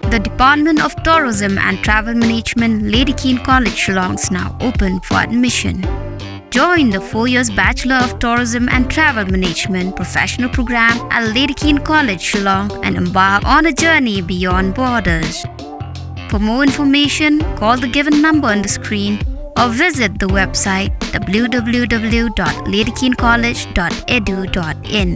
The Department of Tourism and Travel Management, Ïing College, Shillong is now open for admission. Join the 4 years Bachelor of Tourism and Travel Management professional program at Ïing College, Shillong and embark on a journey beyond borders. For more information, call the given number on the screen or visit the website www.ïingcollege.edu.in.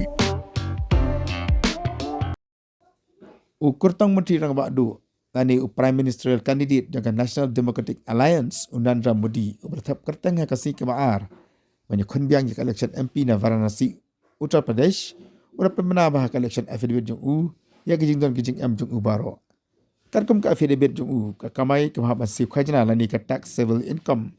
Ukur tang menteri rang bakdu tani Prime Ministerial Candidate dengan National Democratic Alliance Narendra Modi bertahap kertang yang kasih ke Baar menyokong biang ke election MP na Varanasi Uttar Pradesh ura Pynbna bah ke election affidavit jung ya ke Jingdon ke Jingem jung baro karkum ke affidavit jung ke kamai ke mahaban sif khajna lani ke tax civil income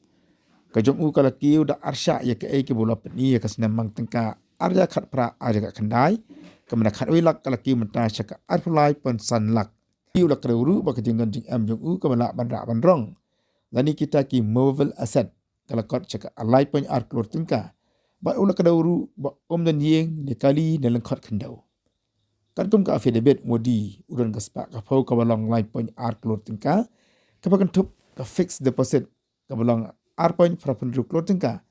ke jung ke lakiu da arsha ya ke ke bola peni ya ke senamang tengka arja khat pra arja ke khandai kemana khat wilak ke lakiu mentah syaka arfulai pensan lak iu lak reuru ba ke Jingdon Jingem jung ke malak bandra bandrong lani kita ki movable asset kalau kau cakap alai pun Klur tengka, ba ulah kedauru ba dan Ïing nekali dalam Lyngkhot Khyndew. Kan kum ka affidavit Modi uran ka sepak ka pau ka balong lai pun Klur tengka, ka bakan tup ka fixed deposit ka balong pun Klur tengka.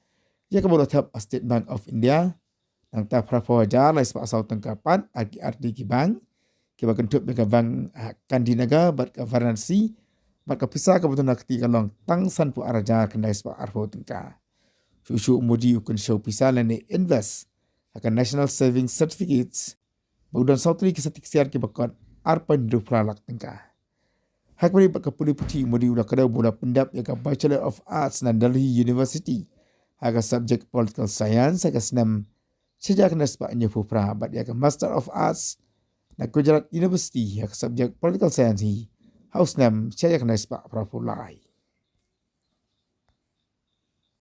Ya ka bola thap State Bank of India, nang ta prapo aja lai sepak asau tengka pan agi arti ki bank, ki bakan tup ka bank Khyndew bat ka Varanasi. Maka pisah kebetulan nak ketika long tang san pu araja kendai sebab arfo tengka. Susu Modi ukun show pisah lani invest akan National Savings Certificates. Baudan sautri kesetik siar ke bakot arpan lak tengka. Hak beri bak kepuli putih Modi udah kedau bola pendap yang Bachelor of Arts na Delhi University. Agak subjek Political Science agak senam sejak kena sebab nyepupra bat yang Master of Arts na Gujarat University agak subjek Political Science House nam saya kena sepak berapa lai.